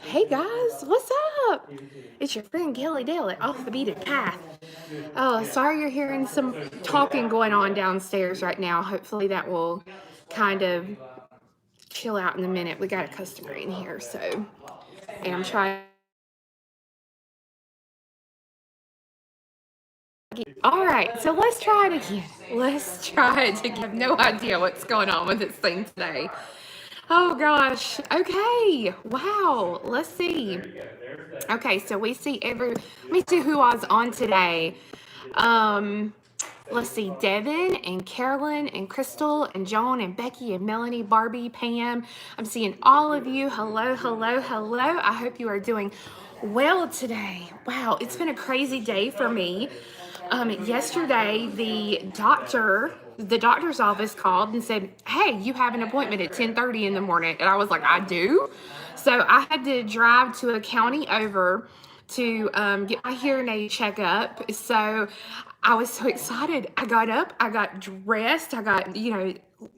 Hey guys, what's up? It's your friend Kelly Dale off the beaten path. Oh, sorry you're hearing some talking going on downstairs right now. Hopefully that will kind of chill out in a minute. We got a customer in here, so and I'm trying. All right, so let's try it again. Let's try it again. I have no idea what's going on with this thing today. Oh gosh. Okay. Wow. Let's see. Okay, so we see let me see who I was on today. Um, let's see, Devin and Carolyn and Crystal and Joan and Becky and Melanie, Barbie, Pam. I'm seeing all of you. Hello, hello, hello. I hope you are doing well today. Wow, it's been a crazy day for me. Yesterday, the doctor's office called and said, "Hey, you have an appointment at 10:30 in the morning." And I was like, "I do?" So I had to drive to a county over to get my hearing aid checkup. So I was so excited. I got up, I got dressed, I got,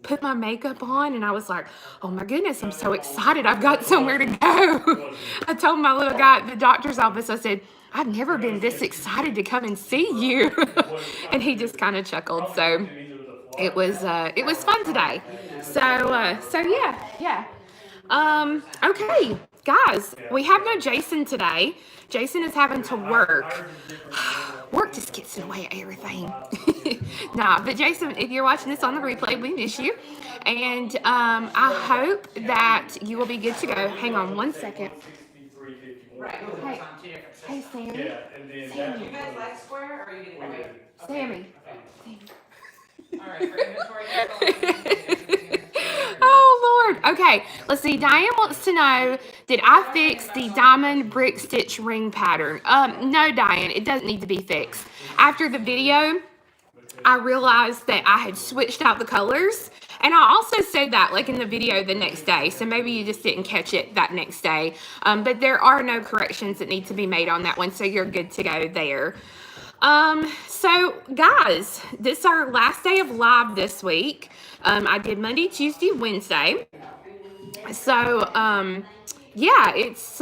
put my makeup on, and I was like, "Oh my goodness, I'm so excited. I've got somewhere to go." I told my little guy at the doctor's office, I said, "I've never been this excited to come and see you." And he just kind of chuckled. So it was fun today. So yeah. Okay, guys, we have no Jason today. Jason is having to work. Work just gets in the way of everything. Nah, but Jason, if you're watching this on the replay, we miss you. And I hope that you will be good to go. Hang on one second. Right. Hey, Sammy. Sammy. You guys like square or are you getting away? Sammy. All right, for inventory. Oh, Lord. Okay, let's see. Diane wants to know, did I fix the diamond brick stitch ring pattern? No, Diane, it doesn't need to be fixed. After the video, I realized that I had switched out the colors. And I also said that like in the video the next day. So maybe you just didn't catch it that next day. But there are no corrections that need to be made on that one. So you're good to go there. So guys, this is our last day of live this week. I did Monday, Tuesday, Wednesday. So, yeah, it's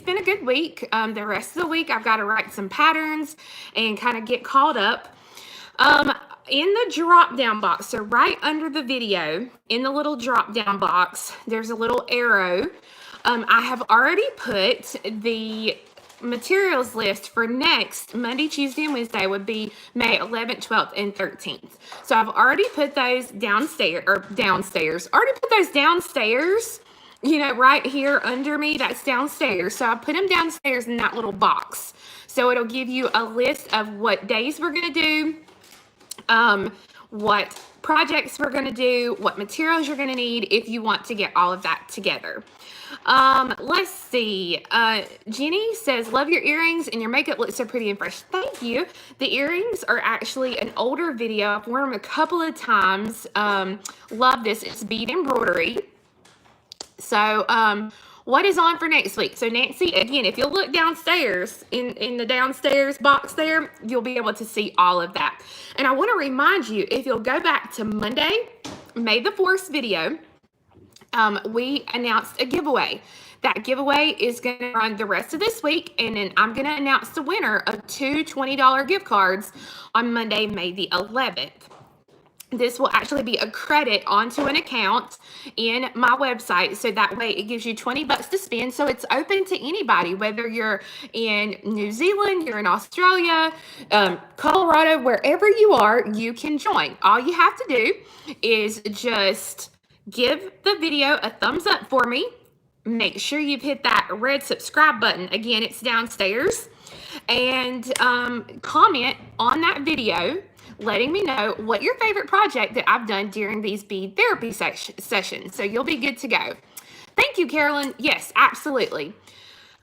been a good week. The rest of the week I've got to write some patterns and kind of get caught up. In the drop down box, so right under the video, in the little drop down box, there's a little arrow. I have already put the materials list for next Monday, Tuesday, and Wednesday would be May 11th, 12th, and 13th. So I've already put those downstairs, already put those downstairs, right here under me, that's downstairs. So I put them downstairs in that little box. So it'll give you a list of what days we're going to do, what projects we're going to do, what materials you're going to need if you want to get all of that together. Let's see. Jenny says, "Love your earrings and your makeup looks so pretty and fresh." Thank you. The earrings are actually an older video. I've worn them a couple of times. Love this. It's bead embroidery. So, what is on for next week? So Nancy, again, if you'll look downstairs in the downstairs box there, you'll be able to see all of that. And I want to remind you, if you'll go back to Monday, May the 4th video, we announced a giveaway. That giveaway is going to run the rest of this week, and then I'm going to announce the winner of two $20 gift cards on Monday, May the 11th. This will actually be a credit onto an account in my website, so that way it gives you $20 to spend. So it's open to anybody, whether you're in New Zealand, you're in Australia, Colorado, wherever you are, you can join. All you have to do is just give the video a thumbs up for me. Make sure you've hit that red subscribe button. Again, it's downstairs. And comment on that video letting me know what your favorite project that I've done during these bead therapy sessions. So you'll be good to go. Thank you, Carolyn. Yes, absolutely.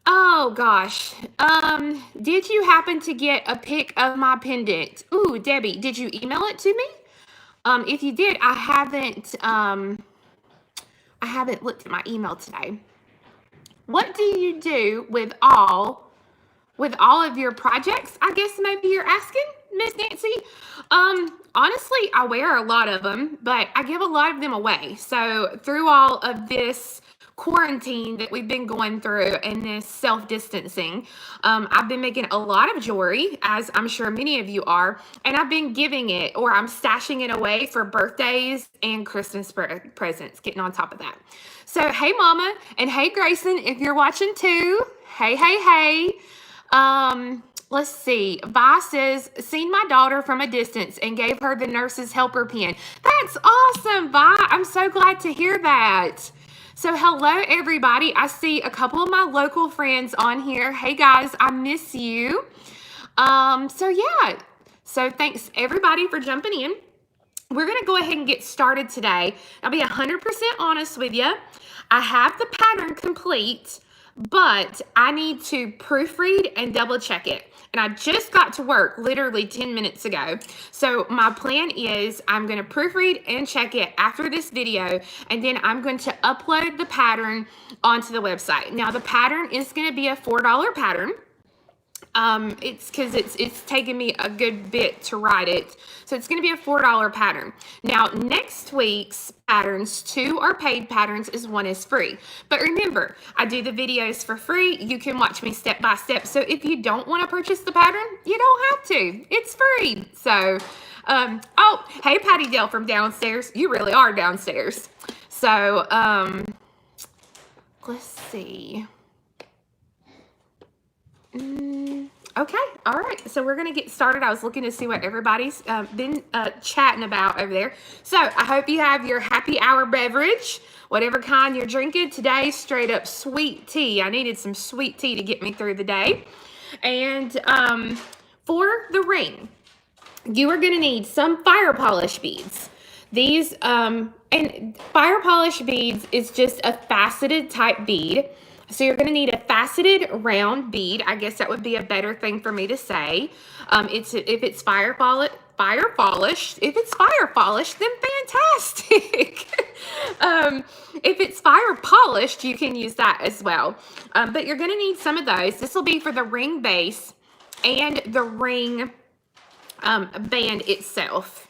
Oh, gosh. Did you happen to get a pic of my pendant? Ooh, Debbie, did you email it to me? If you did, I haven't looked at my email today. What do you do with all of your projects? I guess maybe you're asking, Miss Nancy. Honestly, I wear a lot of them, but I give a lot of them away. So through all of this quarantine that we've been going through and this self-distancing. I've been making a lot of jewelry, as I'm sure many of you are, and I've been giving it, or I'm stashing it away for birthdays and Christmas presents, getting on top of that. So, hey, Mama, and hey, Grayson, if you're watching too, hey, hey, hey. Let's see. Vi says, seen my daughter from a distance and gave her the nurse's helper pin. That's awesome, Vi. I'm so glad to hear that. So hello, everybody. I see a couple of my local friends on here. Hey, guys, I miss you. Yeah. So thanks, everybody, for jumping in. We're going to go ahead and get started today. I'll be 100% honest with you. I have the pattern complete, but I need to proofread and double check it. And I just got to work literally 10 minutes ago. So my plan is I'm going to proofread and check it after this video, and then I'm going to upload the pattern onto the website. Now the pattern is going to be a $4 pattern. It's because it's taken me a good bit to write it. So it's going to be a $4 pattern. Now, next week's patterns, 2 are paid patterns, as 1 is free. But remember, I do the videos for free. You can watch me step by step. So if you don't want to purchase the pattern, you don't have to. It's free. So, oh, hey, Patty Dale from downstairs. You really are downstairs. So, let's see. Okay, all right, so we're going to get started. I was looking to see what everybody's been chatting about over there. So I hope you have your happy hour beverage, whatever kind you're drinking. Today, straight up sweet tea. I needed some sweet tea to get me through the day. And for the ring, you are going to need some fire polish beads. These, and fire polish beads is just a faceted type bead. So you're going to need a faceted round bead. I guess that would be a better thing for me to say. If it's fire polished, then fantastic. If it's fire polished, you can use that as well. But you're going to need some of those. This will be for the ring base and the ring band itself.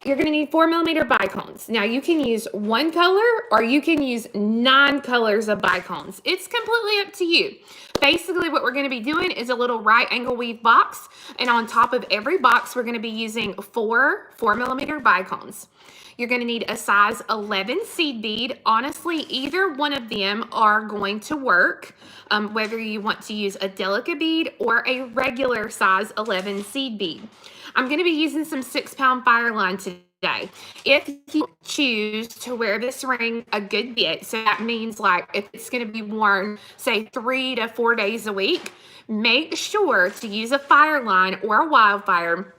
You're going to need 4mm bicones. Now, you can use 1 color or you can use 9 colors of bicones. It's completely up to you. Basically, what we're going to be doing is a little right angle weave box. And on top of every box, we're going to be using 4mm bicones. You're going to need a size 11 seed bead. Honestly, either one of them are going to work, whether you want to use a Delica bead or a regular size 11 seed bead. I'm going to be using some 6-pound fire line today. If you choose to wear this ring a good bit, so that means like if it's going to be worn, say 3 to 4 days a week, make sure to use a fire line or a wildfire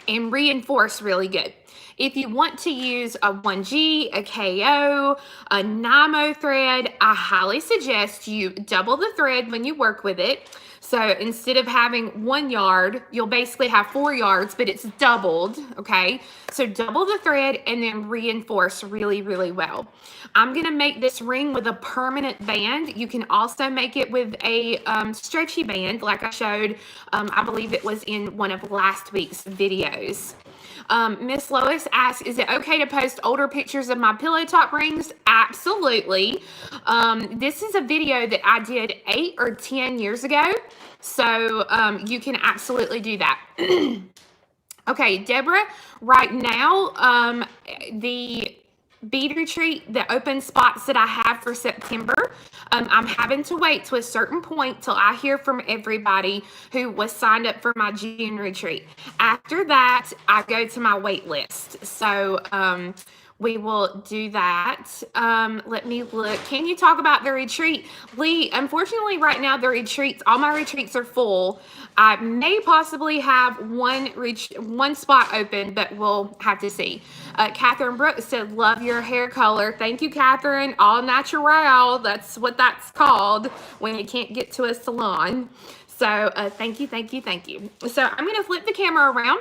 and reinforce really good. If you want to use a 1G, a KO, a Nymo thread, I highly suggest you double the thread when you work with it. So instead of having 1 yard, you'll basically have 4 yards, but it's doubled, okay? So double the thread and then reinforce really, really well. I'm going to make this ring with a permanent band. You can also make it with a stretchy band like I showed, I believe it was in one of last week's videos. Miss Lois asks, is it okay to post older pictures of my Pillowtop rings? Absolutely. This is a video that I did 8 or 10 years ago. So you can absolutely do that. Okay, Deborah, right now, the bead retreat, the open spots that I have for September, I'm having to wait to a certain point till I hear from everybody who was signed up for my June retreat. After that, I go to my wait list. So we will do that. Let me look. Can you talk about the retreat? Lee, unfortunately right now the retreats, all my retreats are full. I may possibly have one spot open, but we'll have to see. Catherine Brooks said, love your hair color. Thank you, Catherine. All natural. That's what that's called when you can't get to a salon. So thank you, thank you, thank you. So I'm going to flip the camera around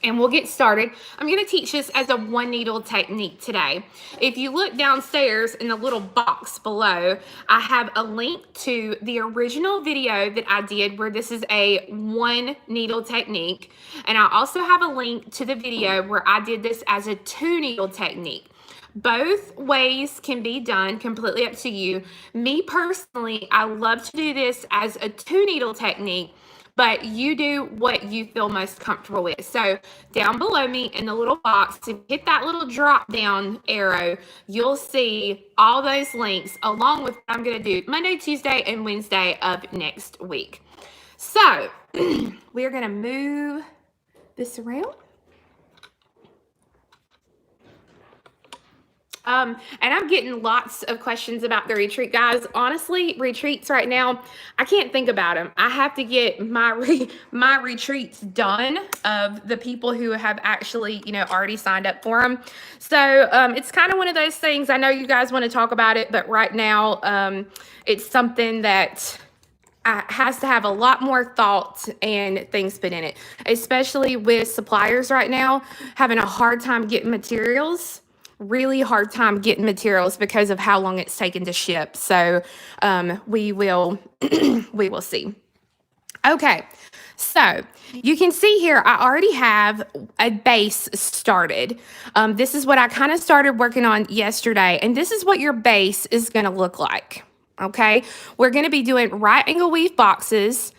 and we'll get started. I'm going to teach this as a 1 needle technique today. If you look downstairs in the little box below, I have a link to the original video that I did where this is a 1 needle technique. And I also have a link to the video where I did this as a 2 needle technique. Both ways can be done, completely up to you. Me personally, I love to do this as a 2-needle technique, but you do what you feel most comfortable with. So down below me in the little box, if you hit that little drop down arrow, you'll see all those links along with what I'm going to do Monday, Tuesday, and Wednesday of next week. So we're going to move this around. And I'm getting lots of questions about the retreat, guys. Honestly, retreats right now, I can't think about them. I have to get my retreats done of the people who have actually, already signed up for them. So it's kind of one of those things. I know you guys want to talk about it, but right now it's something that has to have a lot more thought and things put in it, especially with suppliers right now having a hard time getting materials. Really hard time getting materials because of how long it's taken to ship. So we will we will see. Okay, so you can see here I already have a base started. This is what I kind of started working on yesterday, and this is what your base is going to look like. Okay, we're going to be doing right angle weave boxes,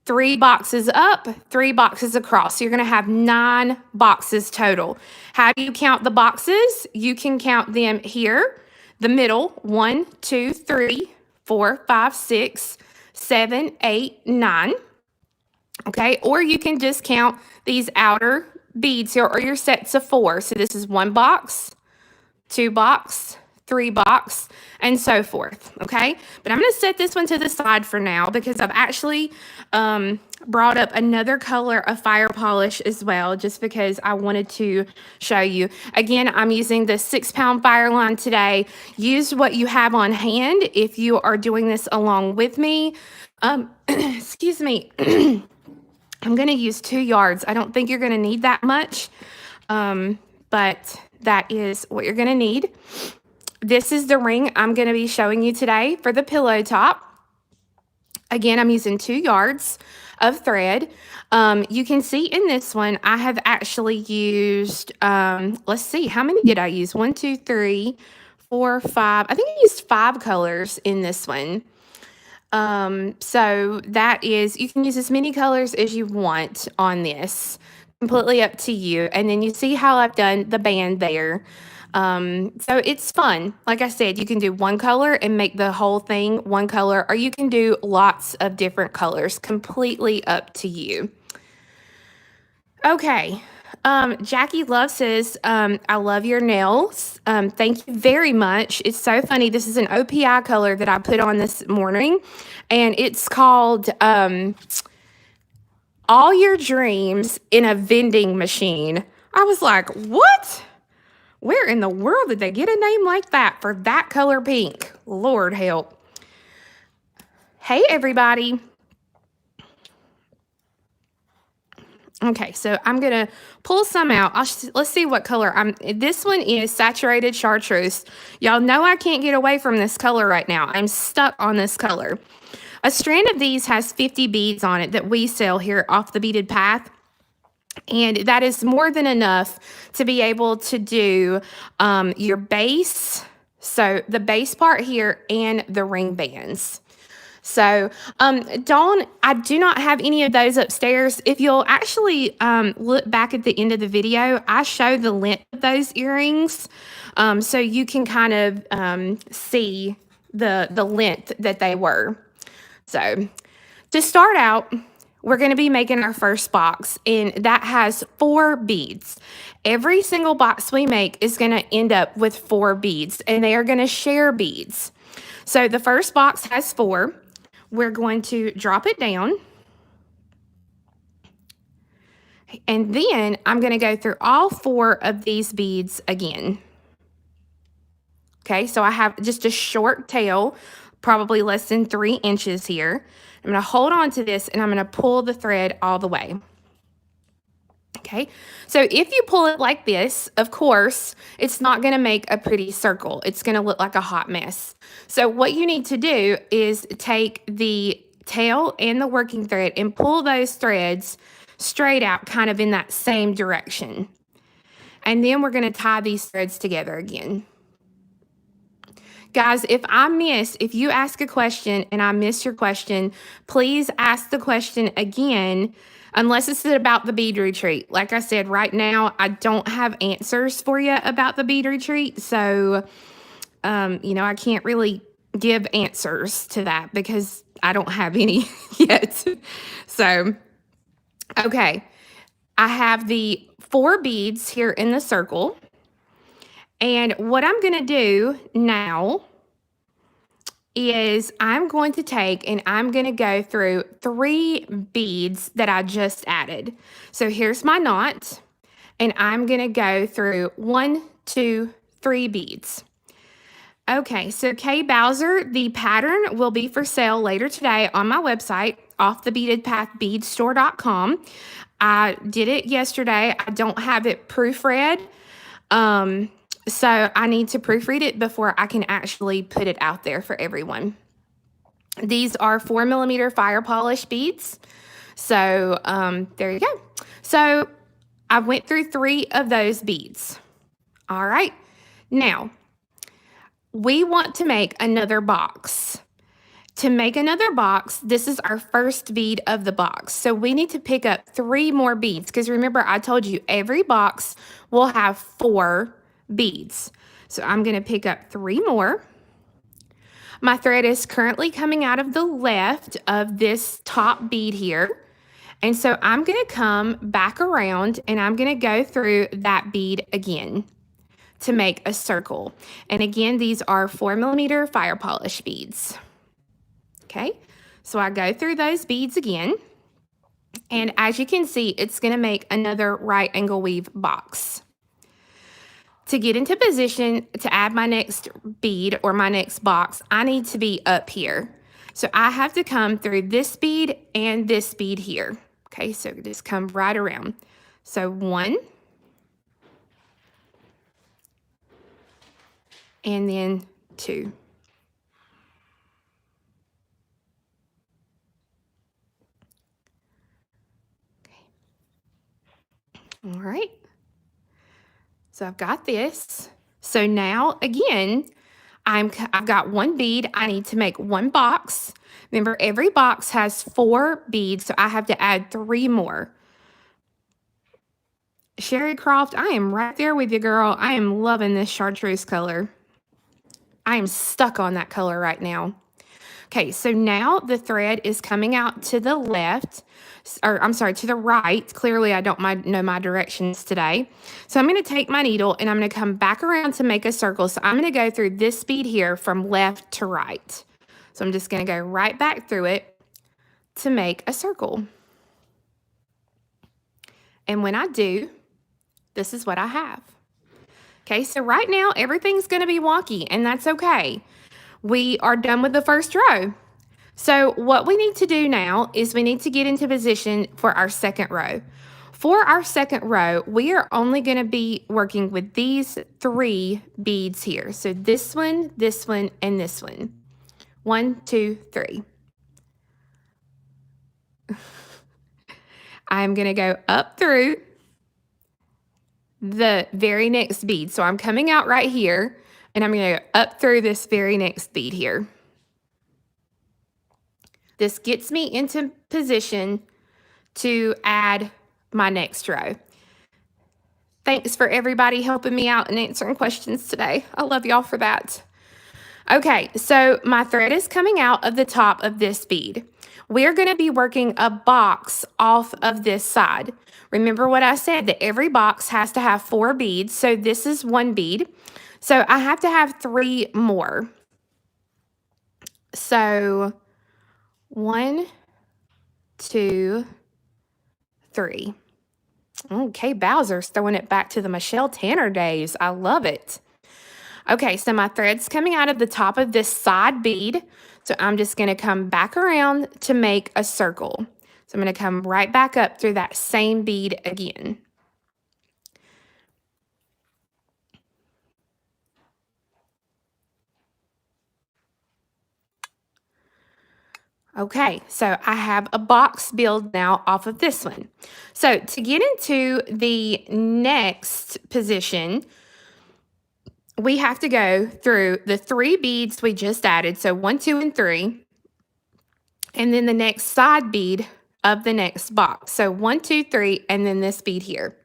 3 boxes up, 3 boxes across. So you're going to have 9 boxes total. How do you count the boxes? You can count them here, the middle, 1, 2, 3, 4, 5, 6, 7, 8, 9. Okay, or you can just count these outer beads here, or your sets of 4. So this is 1 box, 2 box, 3 box, and so forth. Okay, but I'm going to set this one to the side for now because I've actually brought up another color of fire polish as well, just because I wanted to show you. Again, I'm using the 6-pound fire line today. Use what you have on hand if you are doing this along with me. Excuse me. I'm going to use 2 yards. I don't think you're going to need that much, but that is what you're going to need. This is the ring I'm going to be showing you today for the pillow top. Again, I'm using 2 yards of thread. You can see in this one, I have actually used, let's see, how many did I use? 1, 2, 3, 4, 5. I think I used 5 colors in this one. So that is, you can use as many colors as you want on this, completely up to you. And then you see how I've done the band there. So it's fun. Like I said, you can do 1 color and make the whole thing 1 color, or you can do lots of different colors, completely up to you. Okay. Jackie Love says, I love your nails. Thank you very much. It's so funny. This is an OPI color that I put on this morning, and it's called, All Your Dreams in a Vending Machine. I was like, what? Where in the world did they get a name like that for that color pink? Lord help. Hey, everybody. Okay, so I'm going to pull some out. Let's see what color. This one is Saturated Chartreuse. Y'all know I can't get away from this color right now. I'm stuck on this color. A strand of these has 50 beads on it that we sell here off the Beaded Path. And that is more than enough to be able to do your base, so the base part here, and the ring bands. So Dawn, I do not have any of those upstairs. If you'll actually look back at the end of the video, I show the length of those earrings, so you can kind of see the length that they were. So to start out, we're going to be making our first box, and that has 4 beads. Every single box we make is going to end up with 4 beads, and they are going to share beads. So the first box has 4. We're going to drop it down, and then I'm going to go through all 4 of these beads again. Okay, so I have just a short tail, probably less than 3 inches here. I'm going to hold on to this, and I'm going to pull the thread all the way. Okay, so if you pull it like this, of course, it's not going to make a pretty circle. It's going to look like a hot mess. So what you need to do is take the tail and the working thread and pull those threads straight out, kind of in that same direction. And then we're going to tie these threads together again. Guys, if you ask a question and I miss your question, please ask the question again, unless it's about the bead retreat. Like I said, right now, I don't have answers for you about the bead retreat. So, I can't really give answers to that because I don't have any yet. So, okay. I have the 4 beads here in the circle. And what I'm going to do now is I'm going to take and I'm going to go through 3 beads that I just added. So here's my knot, and I'm going to go through 1, 2, 3 beads. Okay, so Kay Bowser, the pattern will be for sale later today on my website, offthebeadedpathbeadstore.com. I did it yesterday. I don't have it proofread. So I need to proofread it before I can actually put it out there for everyone. These are 4mm fire polish beads. So there you go. So I went through 3 of those beads. All right. Now, we want to make another box. To make another box, this is our first bead of the box. So we need to pick up 3 more beads because remember I told you every box will have 4 beads. So I'm going to pick up 3 more. My thread is currently coming out of the left of this top bead here. And so I'm going to come back around and I'm going to go through that bead again to make a circle. And again, these are 4mm fire polish beads. Okay, so I go through those beads again. And as you can see, it's going to make another right angle weave box. To get into position to add my next bead or my next box, I need to be up here. So I have to come through this bead and this bead here. Okay, so just come right around. So 1, and then 2. Okay. All right. So I've got this. So now again, I've got 1 bead. I need to make 1 box. Remember, every box has 4 beads, so I have to add 3 more. Sherry Croft, I am right there with you, girl. I am loving this chartreuse color. I am stuck on that color right now. Okay, so now the thread is coming out to the left, or I'm sorry, to the right. Clearly, I don't know my directions today. So I'm going to take my needle and I'm going to come back around to make a circle. So I'm going to go through this bead here from left to right. So I'm just going to go right back through it to make a circle. And when I do, this is what I have. Okay, so right now, everything's going to be wonky, and that's okay. We are done with the first row. So what we need to do now is we need to get into position for our second row. For our second row, we are only going to be working with these 3 beads here. So this one, and this one. 1, 2, 3. I'm going to go up through the very next bead. So I'm coming out right here, and I'm going to go up through this very next bead here. This gets me into position to add my next row. Thanks for everybody helping me out and answering questions today. I love y'all for that. Okay, so my thread is coming out of the top of this bead. We're going to be working a box off of this side. Remember what I said, that every box has to have 4 beads. So this is 1 bead. So I have to have 3 more. So 1, 2, 3. Okay, Bowser's throwing it back to the Michelle Tanner days. I love it. Okay, so my thread's coming out of the top of this side bead. So I'm just going to come back around to make a circle. So I'm going to come right back up through that same bead again. Okay, so I have a box build now off of this one. So to get into the next position, we have to go through the 3 beads we just added. So 1, 2, and 3. And then the next side bead of the next box. So 1, 2, 3, and then this bead here.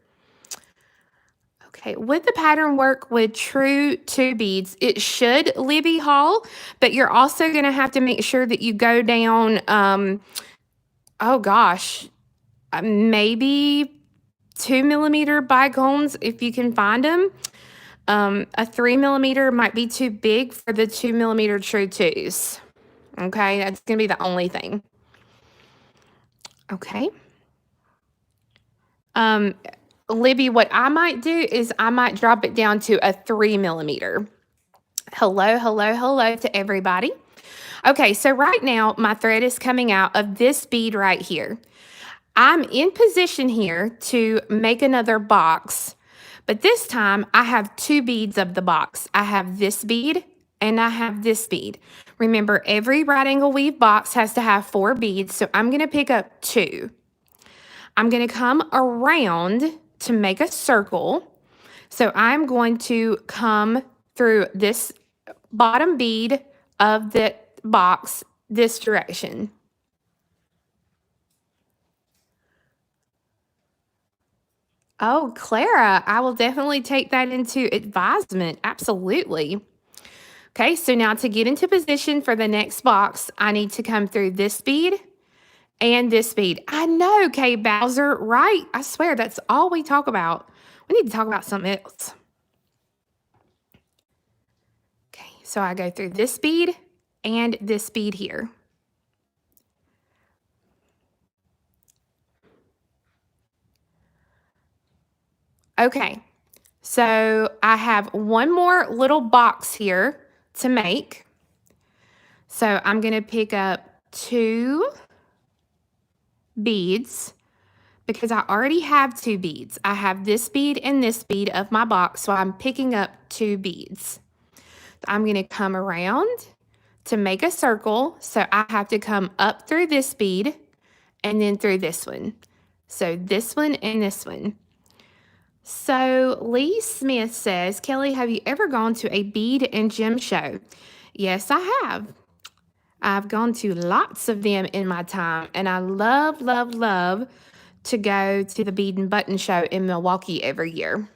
Okay, would the pattern work with true 2 beads? It should, Libby Hall, but you're also going to have to make sure that you go down, oh gosh, maybe 2 millimeter bicones if you can find them. A 3 millimeter might be too big for the 2 millimeter true 2s. Okay, that's going to be the only thing. Okay. Libby, what I might do is I might drop it down to a 3 millimeter. Hello, hello, hello to everybody. Okay, so right now my thread is coming out of this bead right here. I'm in position here to make another box, but this time I have 2 beads of the box. I have this bead and I have this bead. Remember, every right angle weave box has to have 4 beads, so I'm going to pick up 2. I'm going to come around to make a circle. So I'm going to come through this bottom bead of the box this direction. Oh, Clara, I will definitely take that into advisement. Absolutely. Okay, so now to get into position for the next box, I need to come through this bead and this bead. I know, Kay Bowser, right? I swear that's all we talk about. We need to talk about something else. Okay, so I go through this bead and this bead here. Okay, so I have one more little box here to make. So I'm going to pick up 2 beads because I already have 2 beads. I have this bead and this bead of my box, so I'm picking up 2 beads. I'm going to come around to make a circle, so I have to come up through this bead and then through this one. So this one and this one. So Lee Smith says, Kelly, have you ever gone to a bead and gem show? Yes, I have. I've gone to lots of them in my time, and I love, love, love to go to the Bead and Button show in Milwaukee every year.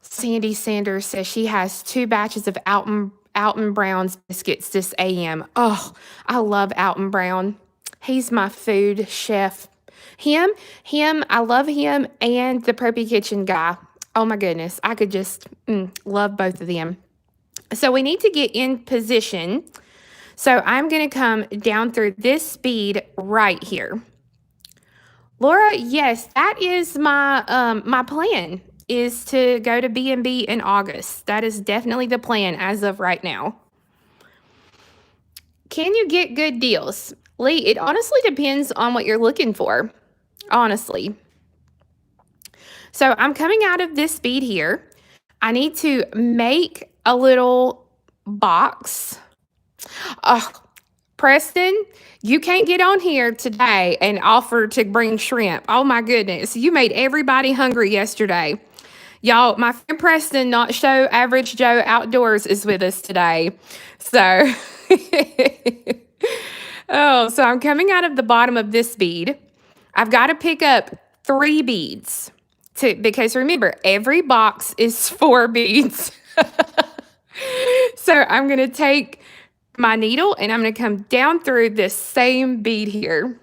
Sandy Sanders says she has 2 batches of Alton Brown's biscuits this AM. Oh, I love Alton Brown. He's my food chef. Him, I love him, and the Preppy Kitchen guy. Oh my goodness, I could just love both of them. So we need to get in position. So I'm going to come down through this bead right here. Laura, yes, that is my my plan, is to go to B&B in August. That is definitely the plan as of right now. Can you get good deals? Lee, it honestly depends on what you're looking for, honestly. So I'm coming out of this bead here. I need to make a little box. Oh, Preston, you can't get on here today and offer to bring shrimp. Oh my goodness, you made everybody hungry yesterday. Y'all, my friend Preston, not show Average Joe Outdoors, is with us today. So, so I'm coming out of the bottom of this bead. I've got to pick up 3 beads because remember, every box is 4 beads. So I'm going to take my needle and I'm going to come down through this same bead here.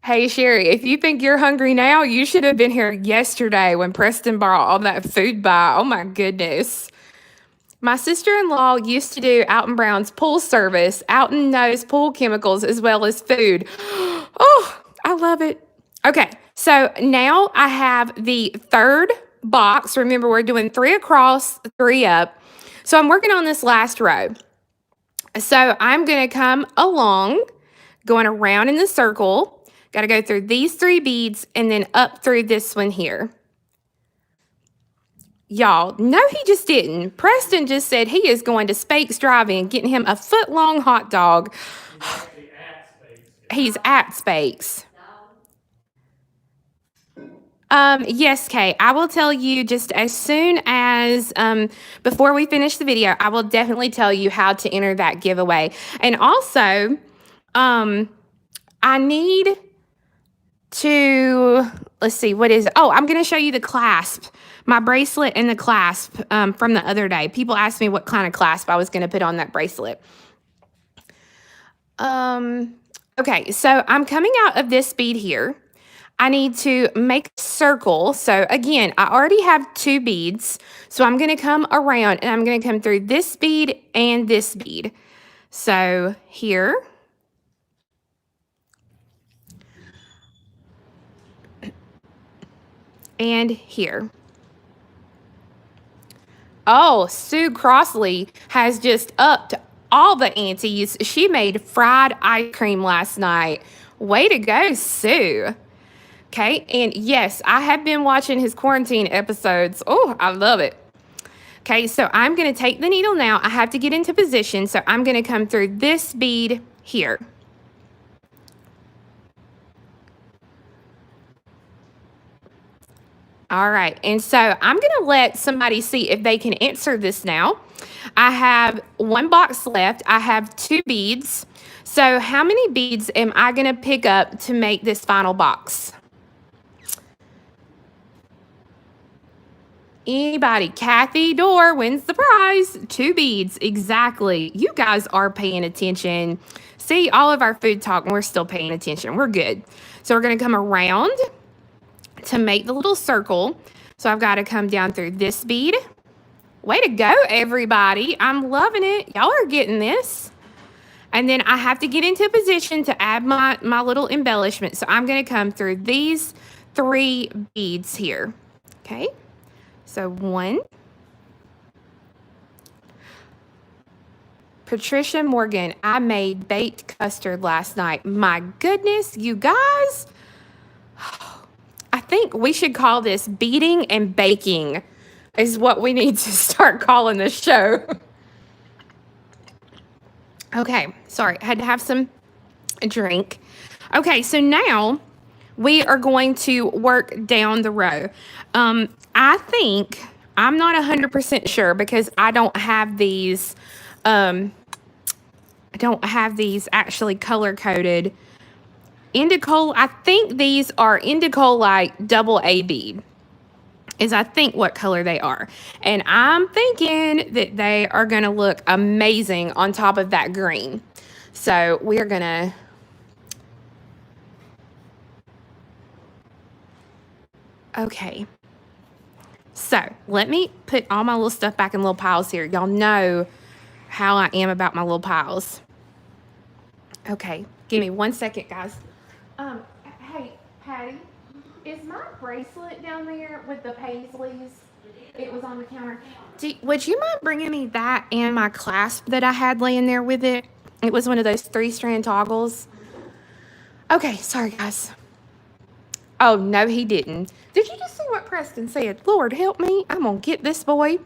Hey, Sherry, if you think you're hungry now, you should have been here yesterday when Preston brought all that food by. Oh, my goodness. My sister-in-law used to do Alton Brown's pool service. Alton knows pool chemicals as well as food. Oh, I love it. Okay, so now I have the 3rd box. Remember, we're doing 3 across, 3 up. So I'm working on this last row. So I'm going to come along, going around in the circle. Got to go through these 3 beads and then up through this one here. Y'all, no, he just didn't. Preston just said he is going to Spake's Drive-In, getting him a foot-long hot dog. He's at Spakes. Yes, Kay, I will tell you just as soon as, before we finish the video, I will definitely tell you how to enter that giveaway. And also, I need to, let's see, what is it? Oh, I'm going to show you the clasp, my bracelet and the clasp from the other day. People asked me what kind of clasp I was going to put on that bracelet. Okay, so I'm coming out of this bead here. I need to make a circle. So again, I already have 2 beads. So I'm going to come around and I'm going to come through this bead and this bead. So here. And here. Oh, Sue Crossley has just upped all the antes. She made fried ice cream last night. Way to go, Sue. Okay, and yes, I have been watching his quarantine episodes. Oh, I love it. Okay, so I'm going to take the needle now. I have to get into position, so I'm going to come through this bead here. All right, and so I'm going to let somebody see if they can answer this now. I have 1 box left. I have 2 beads. So how many beads am I going to pick up to make this final box? Anybody? Kathy Dorr wins the prize. 2 beads. Exactly. You guys are paying attention. See, all of our food talk, and we're still paying attention. We're good. So we're going to come around to make the little circle. So I've got to come down through this bead. Way to go, everybody. I'm loving it. Y'all are getting this. And then I have to get into position to add my little embellishment. So I'm going to come through these 3 beads here. Okay. So 1. Patricia Morgan, I made baked custard last night. My goodness, you guys. I think we should call this beading and baking is what we need to start calling this show. Okay, sorry, I had to have some drink. Okay, so now we are going to work down the row. I think, I'm not 100% sure because I don't have these, actually color-coded. Indigo, I think these are Indigo-like double A bead, is I think what color they are. And I'm thinking that they are going to look amazing on top of that green. So we're going to... Okay. So let me put all my little stuff back in little piles here. Y'all know how I am about my little piles. Okay. Give me 1 second, guys. Hey, Patty, is my bracelet down there with the Paisleys? It was on the counter. Would you mind bringing me that and my clasp that I had laying there with it? It was one of those 3-strand toggles. Okay, sorry, guys. Oh, no, he didn't. Did you just see what Preston said? Lord, help me. I'm going to get this boy.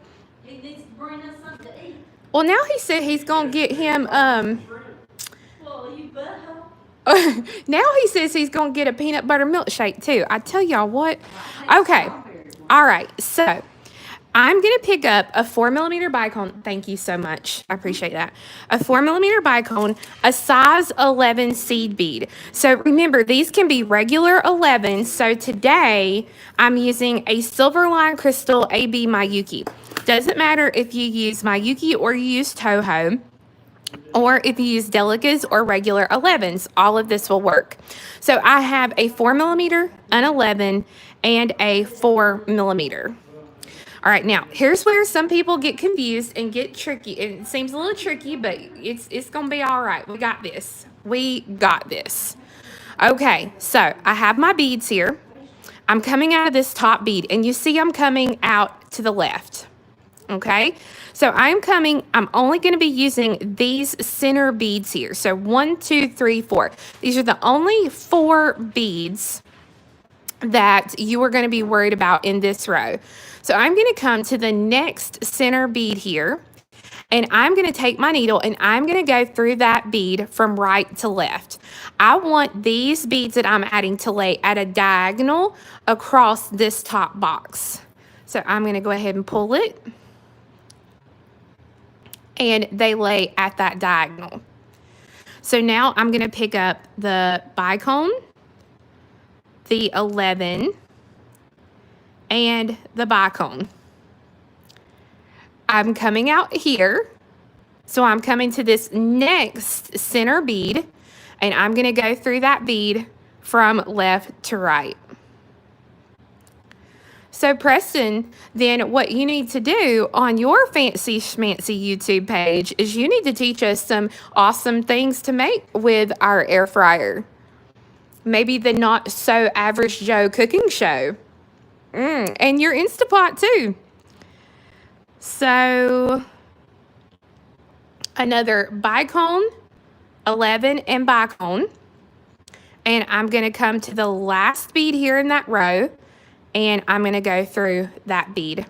He needs to bring us something to eat. Well, now he said he's going to get him, Well, you better. now he says he's going to get a peanut butter milkshake, too. I tell y'all what. Okay. All right. So I'm going to pick up a 4mm bicone. Thank you so much. I appreciate that. A 4mm bicone, a size 11 seed bead. So remember, these can be regular 11s. So today I'm using a Silverline Crystal AB Miyuki. Doesn't matter if you use Miyuki or you use Toho, or if you use Delicas or regular 11s, all of this will work. So I have a 4mm, an 11, and a 4mm. All right, now, here's where some people get confused and get tricky. It seems a little tricky, but it's going to be all right. We got this. We got this. Okay, so I have my beads here. I'm coming out of this top bead, and you see I'm coming out to the left. Okay, so I'm only going to be using these center beads here. So 1, 2, 3, 4. These are the only 4 beads that you are going to be worried about in this row. So I'm going to come to the next center bead here, And I'm going to take my needle and I'm going to go through that bead from right to left. I want these beads that I'm adding to lay at a diagonal across this top box. So I'm going to go ahead and pull it. And they lay at that diagonal. So now I'm going to pick up the bicone, the 11, and the bicone. I'm coming out here. So I'm coming to this next center bead, and I'm going to go through that bead from left to right. So Preston, then what you need to do on your fancy schmancy YouTube page is you need to teach us some awesome things to make with our air fryer. Maybe the not so average Joe cooking show. And your Instapot too. So another bicone, 11, and bicone. And I'm going to come to the last bead here in that row, and I'm going to go through that bead.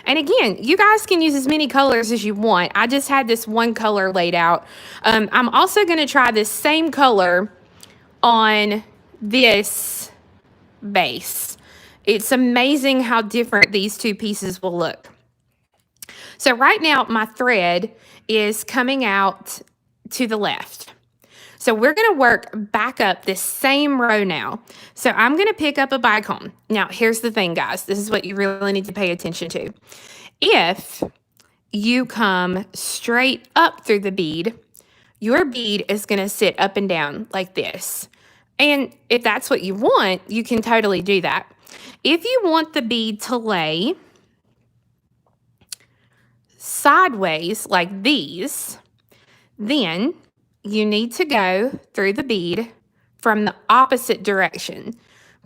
And again, you guys can use as many colors as you want. I just had this one color laid out. I'm also going to try this same color on this base. It's amazing how different these two pieces will look. So right now, my thread is coming out to the left. So we're going to work back up this same row now. So I'm going to pick up a bicone. Now, here's the thing, guys. This is what you really need to pay attention to. If you come straight up through the bead, your bead is going to sit up and down like this. And if that's what you want, you can totally do that. If you want the bead to lay sideways like these, then you need to go through the bead from the opposite direction.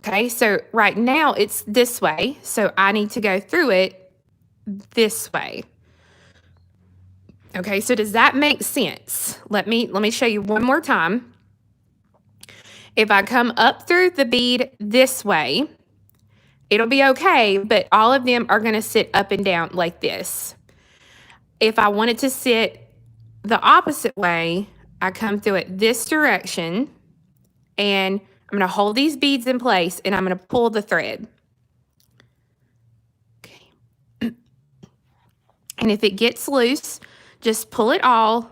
Okay, so right now it's this way, so I need to go through it this way. Okay, so does that make sense? Let me show you one more time. If I come up through the bead this way, it'll be okay, but all of them are going to sit up and down like this. If I want it to sit the opposite way, I come through it this direction, and I'm going to hold these beads in place, and I'm going to pull the thread. Okay. And if it gets loose, just pull it all,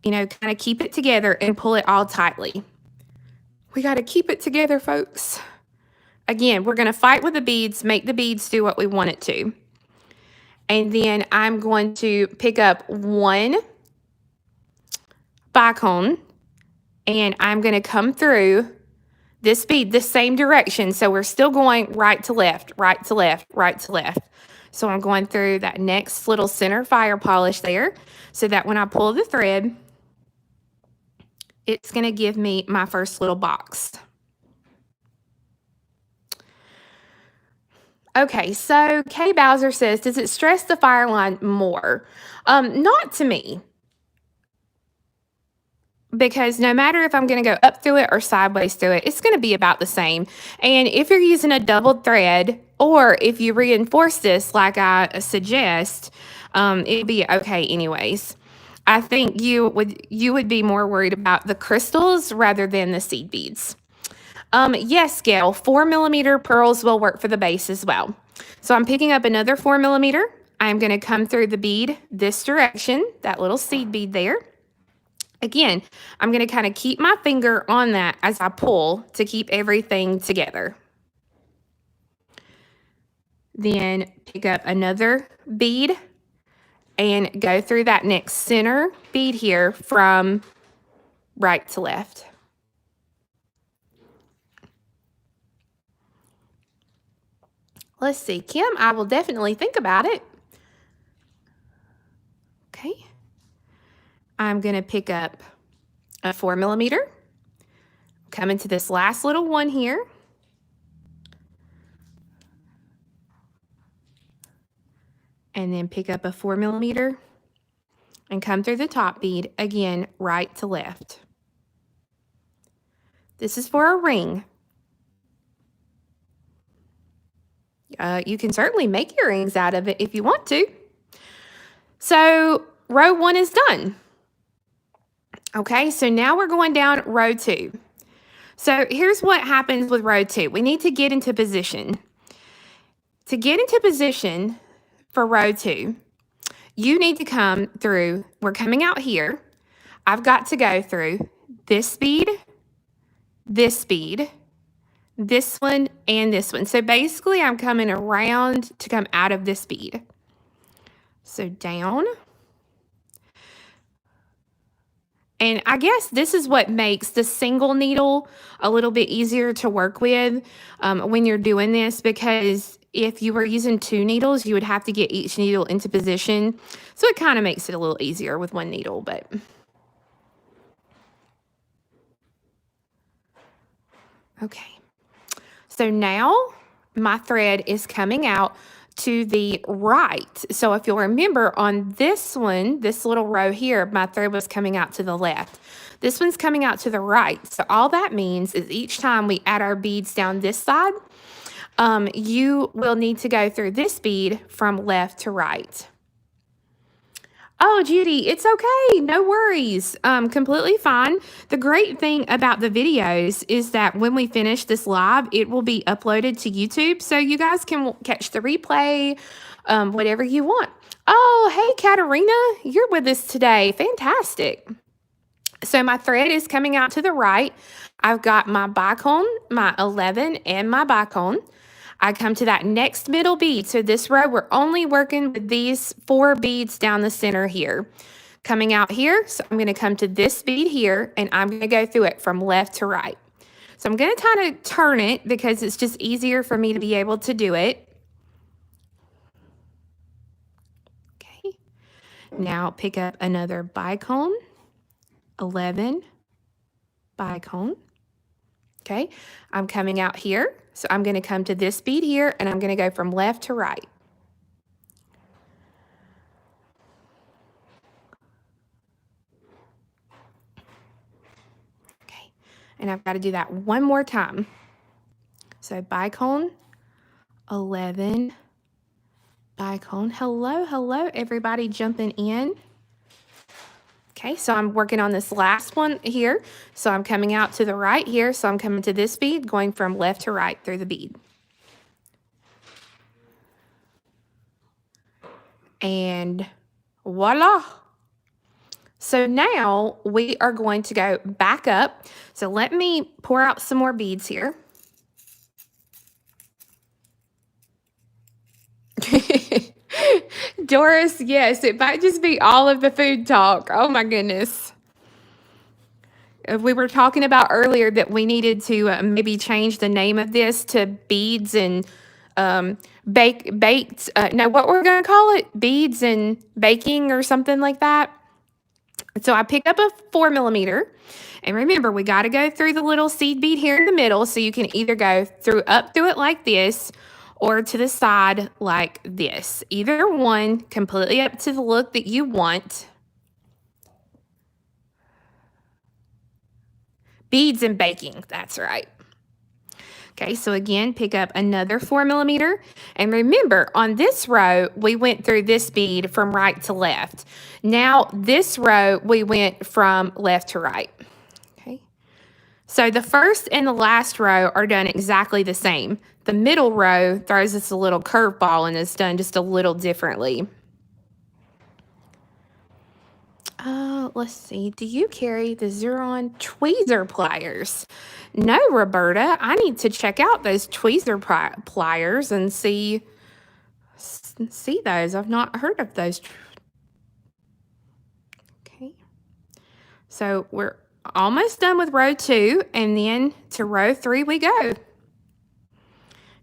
kind of keep it together and pull it all tightly. We got to keep it together, folks. Again, we're going to fight with the beads, make the beads do what we want it to. And then I'm going to pick up one bicone, and I'm going to come through this bead the same direction. So we're still going right to left, right to left, right to left. So I'm going through that next little center fire polish there so that when I pull the thread, it's going to give me my first little box. Okay, so Kay Bowser says, does it stress the fire line more? Not to me. Because no matter if I'm going to go up through it or sideways through it, it's going to be about the same. And if you're using a doubled thread, or if you reinforce this like I suggest, it'd be okay anyways. I think you would be more worried about the crystals rather than the seed beads. Yes, Gail, 4mm pearls will work for the base as well. So I'm picking up another 4mm. I'm going to come through the bead this direction, that little seed bead there. Again, I'm going to kind of keep my finger on that as I pull to keep everything together. Then pick up another bead and go through that next center bead here from right to left. Let's see, Kim, I will definitely think about it. Okay. I'm going to pick up a 4mm, come into this last little one here, and then pick up a 4mm and come through the top bead, again, right to left. This is for a ring. You can certainly make earrings out of it if you want to. So row 1 is done. Okay, so now we're going down row 2. So here's what happens with row 2. We need to get into position. To get into position for row 2, you need to come through, we're coming out here. I've got to go through this bead, this one, and this one. So basically I'm coming around to come out of this bead. So down. And I guess this is what makes the single needle a little bit easier to work with when you're doing this, because if you were using 2 needles, you would have to get each needle into position. So it kind of makes it a little easier with 1 needle, but... Okay. So now my thread is coming out to the right. So if you'll remember on this one, this little row here, my thread was coming out to the left. This one's coming out to the right. So all that means is each time we add our beads down this side, you will need to go through this bead from left to right. Oh, Judy, it's okay. No worries. Completely fine. The great thing about the videos is that when we finish this live, it will be uploaded to YouTube, so you guys can catch the replay, whatever you want. Oh, hey, Katarina, you're with us today. Fantastic. So my thread is coming out to the right. I've got my bicone, my 11, and my bicone. I come to that next middle bead. So this row, we're only working with these 4 beads down the center here. Coming out here, so I'm going to come to this bead here, and I'm going to go through it from left to right. So I'm going to kind of turn it because it's just easier for me to be able to do it. Okay. Now pick up another bicone, 11, bicone. Okay, I'm coming out here, so I'm going to come to this bead here, and I'm going to go from left to right. Okay, and I've got to do that one more time. So bicone, 11, bicone. Hello, everybody jumping in. Okay, so I'm working on this last one here. So I'm coming out to the right here. So I'm coming to this bead, going from left to right through the bead. And voila. So now we are going to go back up. So let me pour out some more beads here. Doris, yes, it might just be all of the food talk. Oh my goodness. We were talking about earlier that we needed to maybe change the name of this to beads and baked. No, what we're going to call it? Beads and baking or something like that. So I picked up a 4mm. And remember, we got to go through the little seed bead here in the middle. So you can either go up through it like this, or to the side like this. Either one, completely up to the look that you want. Beads and baking, that's right. Okay, so again, pick up another 4mm. And remember, on this row, we went through this bead from right to left. Now, this row, we went from left to right. Okay, so the first and the last row are done exactly the same. The middle row throws us a little curveball and is done just a little differently. Let's see. Do you carry the Xuron tweezer pliers? No, Roberta. I need to check out those tweezer pliers and see those. I've not heard of those. Okay. So we're almost done with row 2, and then to row 3 we go.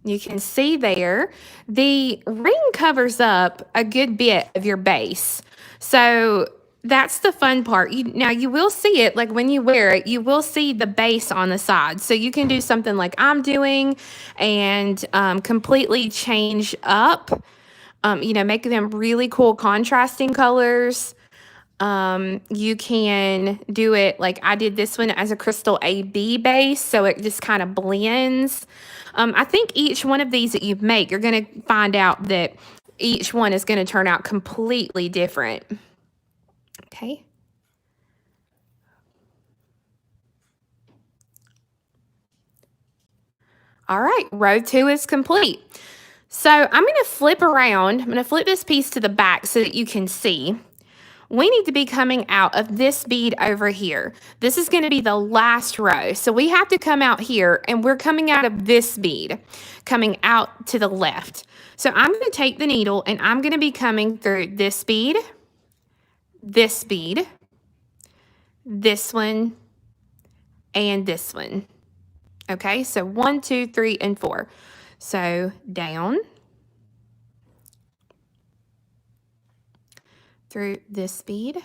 You can see there, the ring covers up a good bit of your base. So that's the fun part. Now you will see it, like when you wear it, you will see the base on the side. So you can do something like I'm doing and completely change up, make them really cool contrasting colors. You can do it like I did this one as a crystal AB base, so it just kind of blends. I think each one of these that you make, you're going to find out that each one is going to turn out completely different. Okay. All right, row 2 is complete. So I'm going to flip around. I'm going to flip this piece to the back so that you can see. We need to be coming out of this bead over here. This is going to be the last row. So we have to come out here, and we're coming out of this bead, coming out to the left. So I'm going to take the needle, and I'm going to be coming through this bead, this bead, this one, and this one. Okay, so 1, 2, 3, and 4. So down through this bead.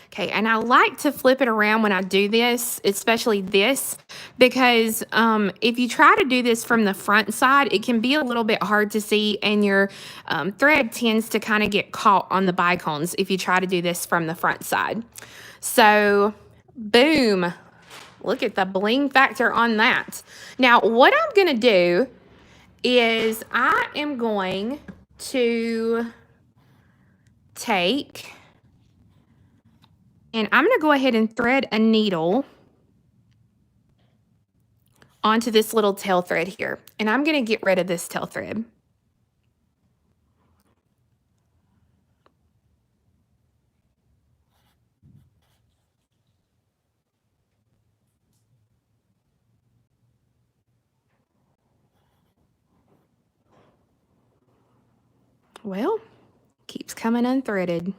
Okay, and I like to flip it around when I do this, especially this, because if you try to do this from the front side, it can be a little bit hard to see, and your thread tends to kind of get caught on the bicones if you try to do this from the front side. So, boom. Look at the bling factor on that. Now, what I'm going to do is I am going to take, and I'm going to go ahead and thread a needle onto this little tail thread here. And I'm going to get rid of this tail thread. Well, keeps coming unthreaded.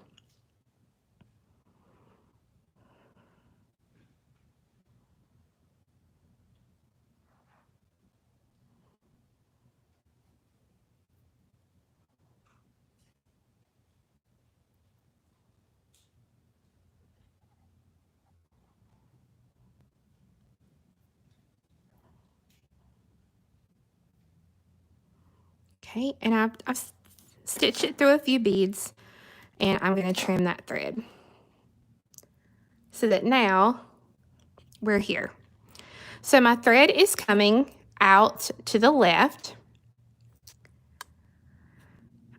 Okay, and I've stitched it through a few beads, and I'm going to trim that thread so that now we're here. So my thread is coming out to the left.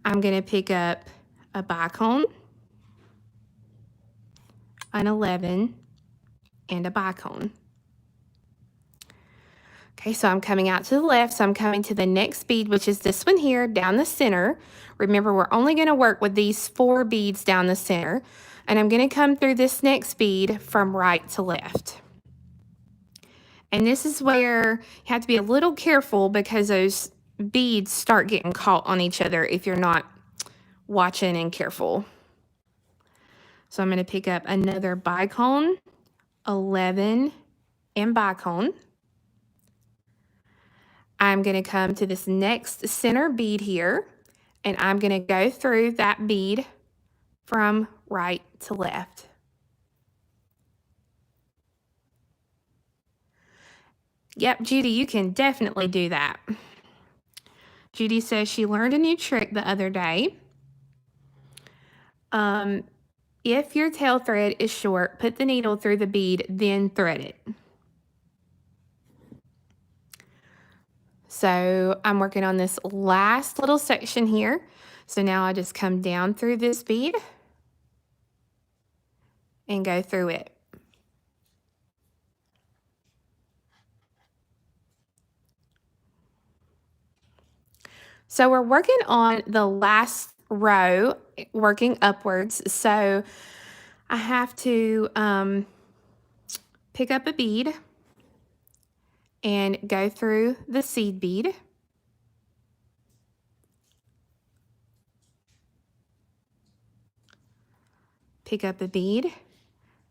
I'm going to pick up a bicone, an 11, and a bicone. Okay, so I'm coming out to the left, so I'm coming to the next bead, which is this one here, down the center. Remember, we're only going to work with these 4 beads down the center, and I'm going to come through this next bead from right to left. And this is where you have to be a little careful because those beads start getting caught on each other if you're not watching and careful. So I'm going to pick up another bicone, 11, and bicone. I'm going to come to this next center bead here, and I'm going to go through that bead from right to left. Yep, Judy, you can definitely do that. Judy says she learned a new trick the other day. If your tail thread is short, put the needle through the bead, then thread it. So I'm working on this last little section here. So now I just come down through this bead and go through it. So we're working on the last row, working upwards. So I have to pick up a bead and go through the seed bead. Pick up a bead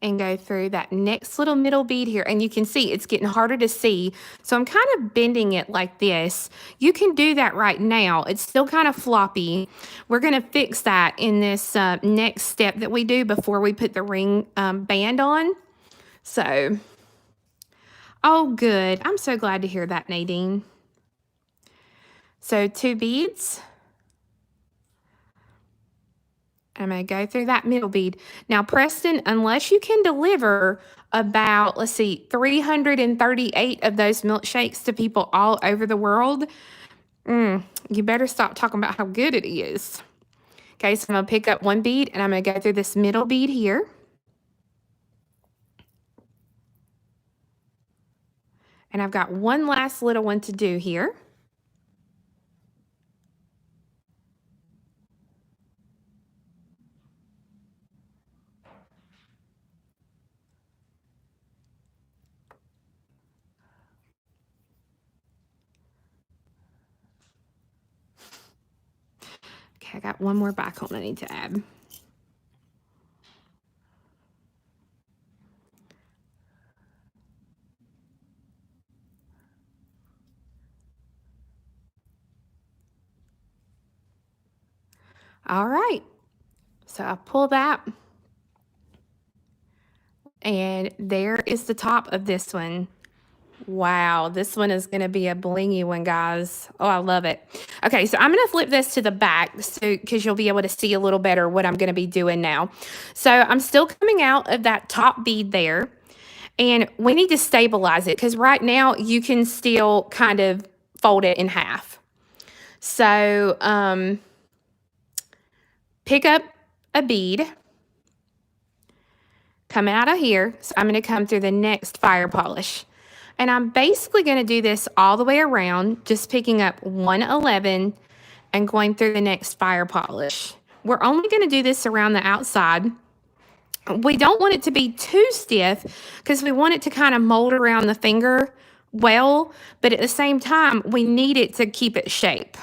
and go through that next little middle bead here. And you can see it's getting harder to see. So I'm kind of bending it like this. You can do that right now. It's still kind of floppy. We're going to fix that in this next step that we do before we put the ring band on. So, oh, good. I'm so glad to hear that, Nadine. So 2 beads. I'm going to go through that middle bead. Now, Preston, unless you can deliver about, let's see, 338 of those milkshakes to people all over the world, You better stop talking about how good it is. Okay, so I'm going to pick up one bead, and I'm going to go through this middle bead here. And I've got one last little one to do here. Okay, I got one more bicone I need to add. All right, so I pull that, and there is the top of this one. Wow, this one is going to be a blingy one, guys. Oh, I love it. Okay, so I'm going to flip this to the back because you'll be able to see a little better what I'm going to be doing now. So I'm still coming out of that top bead there, and we need to stabilize it because right now you can still kind of fold it in half. So pick up a bead, come out of here. So I'm going to come through the next fire polish. And I'm basically going to do this all the way around, just picking up 111 and going through the next fire polish. We're only going to do this around the outside. We don't want it to be too stiff because we want it to kind of mold around the finger well, but at the same time, we need it to keep its shape.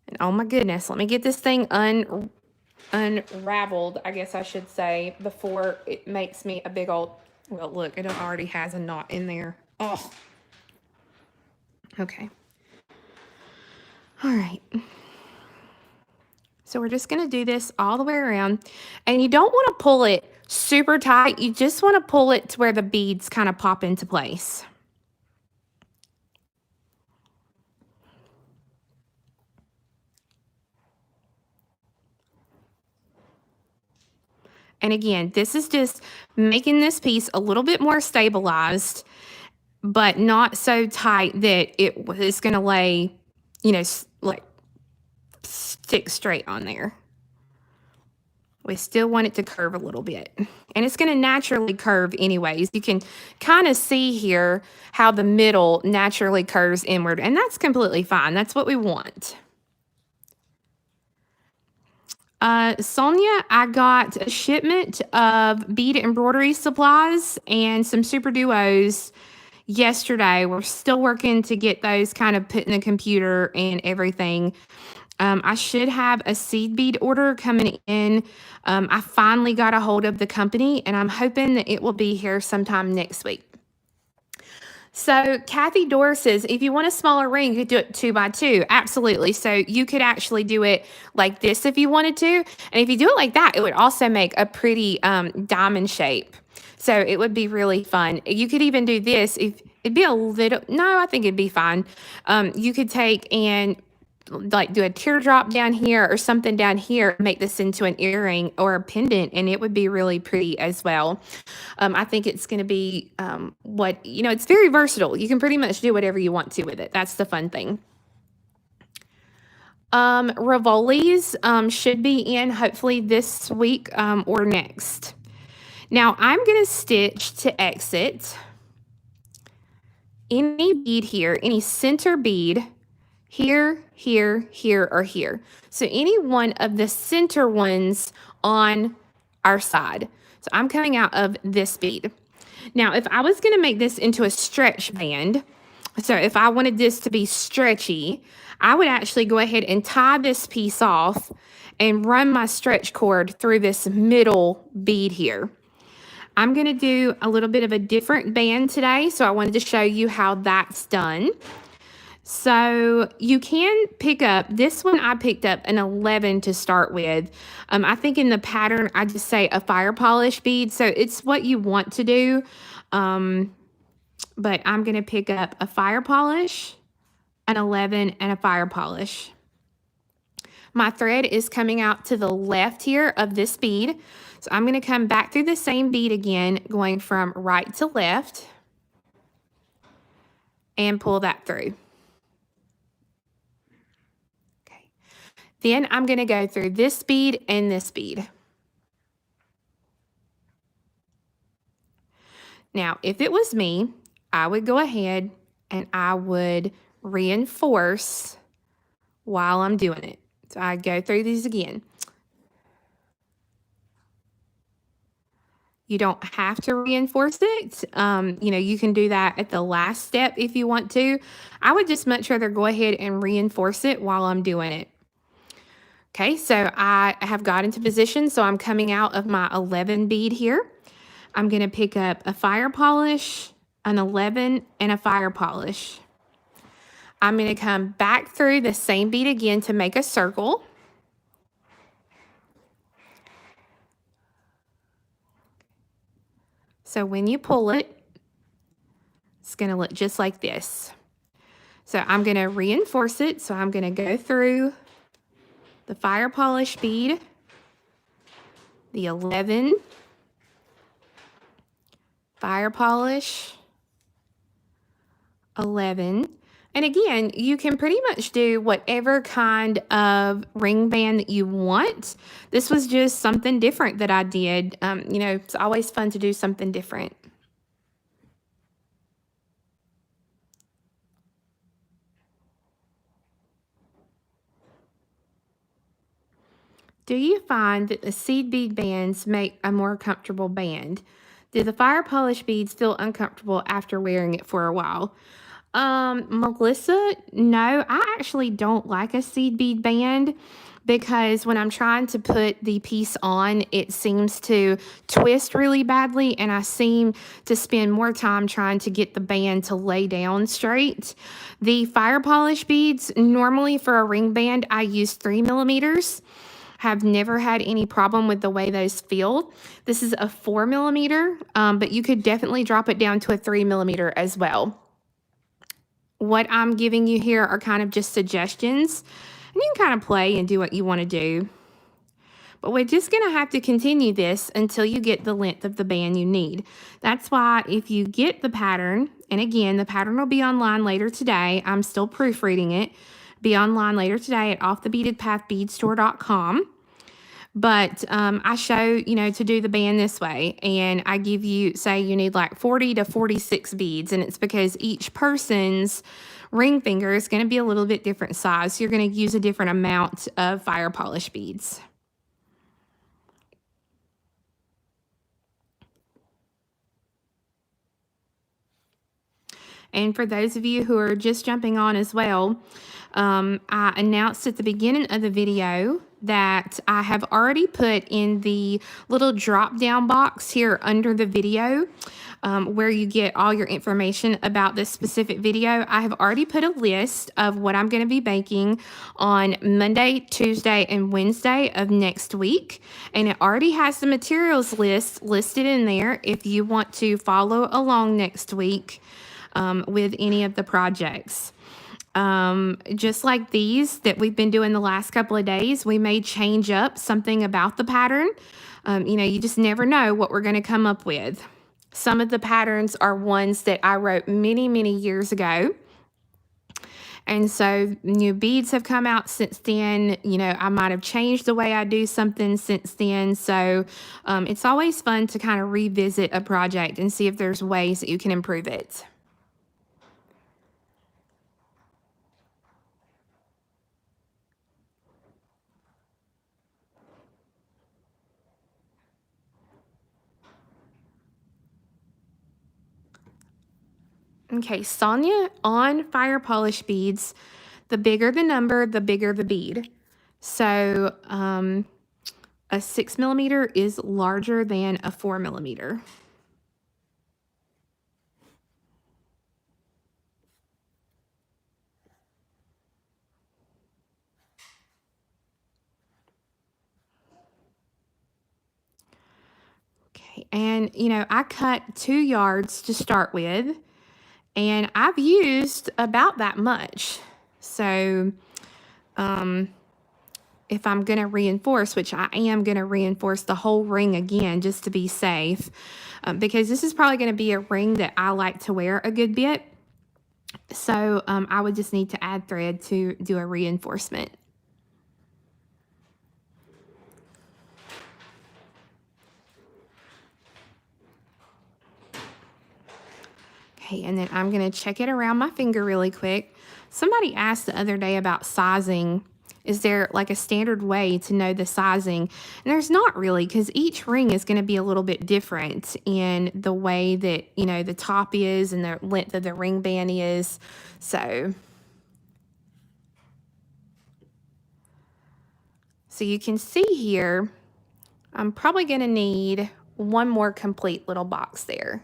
And oh my goodness, let me get this thing unraveled, I guess I should say, before it makes me a big old, well, look, it already has a knot in there. Oh, okay. All right. So we're just going to do this all the way around, and you don't want to pull it super tight. You just want to pull it to where the beads kind of pop into place. And again, this is just making this piece a little bit more stabilized, but not so tight that it is going to lay, you know, like stick straight on there. We still want it to curve a little bit. And it's going to naturally curve anyways. You can kind of see here how the middle naturally curves inward, and that's completely fine. That's what we want. Sonia, I got a shipment of bead embroidery supplies and some super duos yesterday. We're still working to get those kind of put in the computer and everything. I should have a seed bead order coming in. I finally got a hold of the company, and I'm hoping that it will be here sometime next week. So Kathy Dorr says, if you want a smaller ring, you could do it 2x2. Absolutely. So you could actually do it like this if you wanted to. And if you do it like that, it would also make a pretty diamond shape. So it would be really fun. You could even do this if it'd be a little, no, I think it'd be fine. You could take and like do a teardrop down here or something down here, make this into an earring or a pendant, and it would be really pretty as well. I think it's going to be it's very versatile. You can pretty much do whatever you want to with it. That's the fun thing. Rivoli's should be in hopefully this week or next. Now I'm going to stitch to exit any bead here, any center bead here, here, here, or here. So any one of the center ones on our side. So I'm coming out of this bead. Now, if I was going to make this into a stretch band, so if I wanted this to be stretchy, I would actually go ahead and tie this piece off and run my stretch cord through this middle bead here. I'm going to do a little bit of a different band today, so I wanted to show you how that's done. So you can pick up, this one I picked up an 11 to start with. I think in the pattern, I just say a fire polish bead. So it's what you want to do. But I'm going to pick up a fire polish, an 11, and a fire polish. My thread is coming out to the left here of this bead. So I'm going to come back through the same bead again, going from right to left, and pull that through. Then I'm going to go through this bead and this bead. Now, if it was me, I would go ahead and I would reinforce while I'm doing it. So I go through these again. You don't have to reinforce it. You can do that at the last step if you want to. I would just much rather go ahead and reinforce it while I'm doing it. Okay, so I have got into position, so I'm coming out of my 11 bead here. I'm going to pick up a fire polish, an 11, and a fire polish. I'm going to come back through the same bead again to make a circle. So when you pull it, it's going to look just like this. So I'm going to reinforce it. So I'm going to go through the fire polish bead, the 11, fire polish, 11. And again, you can pretty much do whatever kind of ring band that you want. This was just something different that I did. It's always fun to do something different. Do you find that the seed bead bands make a more comfortable band? Do the fire polish beads feel uncomfortable after wearing it for a while? Melissa, no, I actually don't like a seed bead band because when I'm trying to put the piece on, it seems to twist really badly, and I seem to spend more time trying to get the band to lay down straight. The fire polish beads, normally for a ring band, I use 3 millimeters. Have never had any problem with the way those feel. This is a 4 millimeter, but you could definitely drop it down to a 3 millimeter as well. What I'm giving you here are kind of just suggestions, and you can kind of play and do what you want to do. But we're just going to have to continue this until you get the length of the band you need. That's why if you get the pattern, and again, the pattern will be online later today. I'm still proofreading it. Be online later today at offthebeadedpathbeadstore.com. But I show, to do the band this way, and I give you, say you need like 40 to 46 beads, and it's because each person's ring finger is going to be a little bit different size. So you're going to use a different amount of fire polish beads. And for those of you who are just jumping on as well, I announced at the beginning of the video that I have already put in the little drop down box here under the video where you get all your information about this specific video. I have already put a list of what I'm going to be baking on Monday, Tuesday, and Wednesday of next week. And it already has the materials list listed in there if you want to follow along next week with any of the projects. Just like these that we've been doing the last couple of days, we may change up something about the pattern. You just never know what we're going to come up with. Some of the patterns are ones that I wrote many, many years ago. And so new beads have come out since then. I might have changed the way I do something since then. So it's always fun to kind of revisit a project and see if there's ways that you can improve it. Okay, Sonia, on fire polish beads, the bigger the number, the bigger the bead. So a 6 millimeter is larger than a 4 millimeter. Okay, and I cut 2 yards to start with. And I've used about that much. So if I'm going to reinforce, which I am going to reinforce the whole ring again just to be safe, because this is probably going to be a ring that I like to wear a good bit. So I would just need to add thread to do a reinforcement. Okay, and then I'm going to check it around my finger really quick. Somebody asked the other day about sizing. Is there like a standard way to know the sizing? And there's not really, because each ring is going to be a little bit different in the way that, you know, the top is and the length of the ring band is. So you can see here, I'm probably going to need one more complete little box there.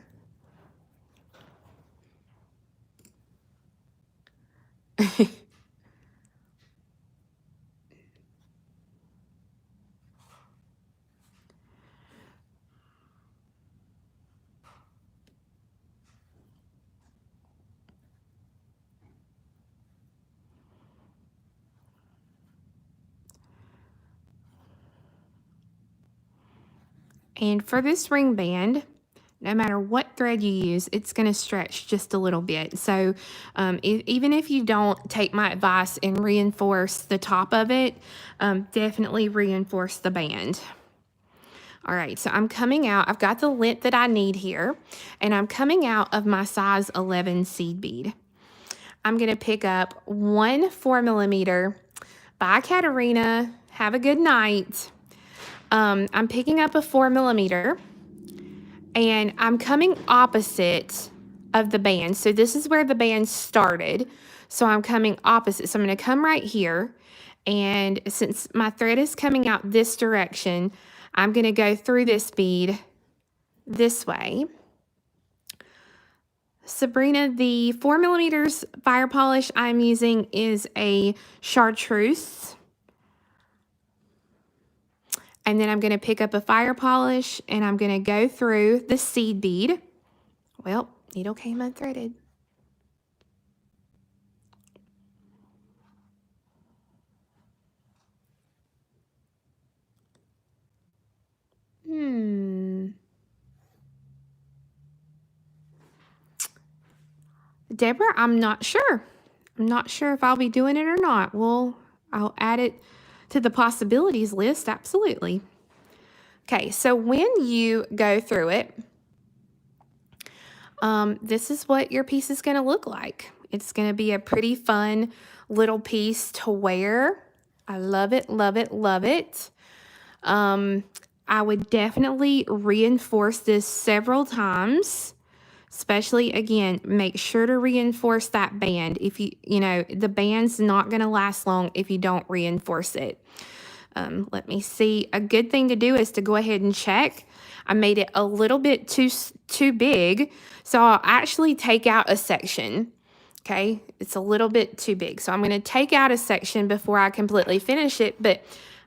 And for this ring band, no matter what thread you use, it's going to stretch just a little bit. So even if you don't take my advice and reinforce the top of it, definitely reinforce the band. All right, so I'm coming out. I've got the length that I need here, and I'm coming out of my size 11 seed bead. I'm going to pick up one 4mm. Bye, Katarina. Have a good night. I'm picking up a 4mm, and I'm coming opposite of the band. So this is where the band started. So I'm coming opposite. So I'm going to come right here. And since my thread is coming out this direction, I'm going to go through this bead this way. Sabrina, the 4mm fire polish I'm using is a chartreuse. And then I'm going to pick up a fire polish and I'm going to go through the seed bead. Well, needle came unthreaded. Deborah, I'm not sure. I'm not sure if I'll be doing it or not. I'll add it to the possibilities list, absolutely. Okay, so when you go through it, this is what your piece is going to look like. It's going to be a pretty fun little piece to wear. I love it, love it, love it. I would definitely reinforce this several times. Especially, again, make sure to reinforce that band. If you know, the band's not going to last long if you don't reinforce it. Let me see. A good thing to do is to go ahead and check. I made it a little bit too big, so I'll actually take out a section. Okay, it's a little bit too big, so I'm going to take out a section before I completely finish it. But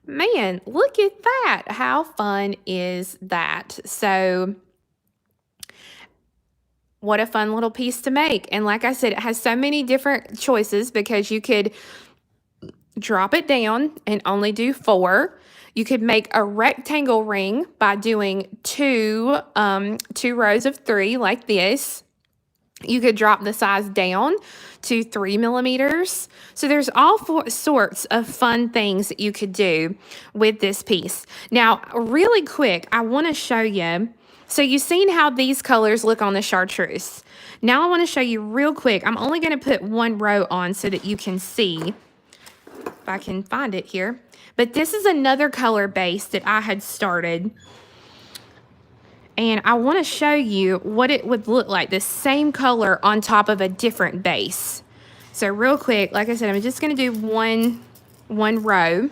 man, look at that! How fun is that? So what a fun little piece to make. And like I said, it has so many different choices because you could drop it down and only do 4. You could make a rectangle ring by doing two rows of 3 like this. You could drop the size down to 3mm. So there's all sorts of fun things that you could do with this piece. Now, really quick, I want to show you. So you've seen how these colors look on the chartreuse. Now I want to show you real quick. I'm only going to put one row on so that you can see, if I can find it here. But this is another color base that I had started. And I want to show you what it would look like, the same color on top of a different base. So real quick, like I said, I'm just going to do one row.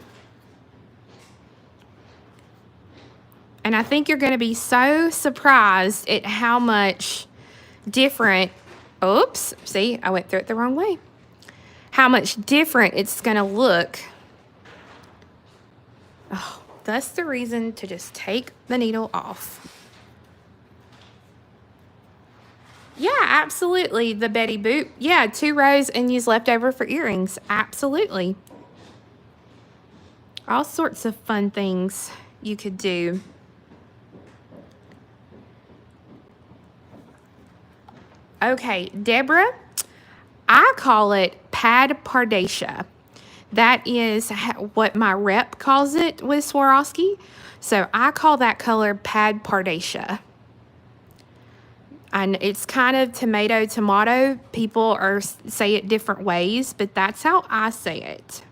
And I think you're going to be so surprised at how much different, oops, see, I went through it the wrong way. How much different it's going to look. Oh, that's the reason to just take the needle off. Yeah, absolutely, the Betty Boop. Yeah, 2 rows and use leftover for earrings. Absolutely. All sorts of fun things you could do. Okay, Deborah, I call it Pad Pardacia. That is what my rep calls it with Swarovski. So I call that color Pad Pardacia. And it's kind of tomato, tomato. People say it different ways, but that's how I say it.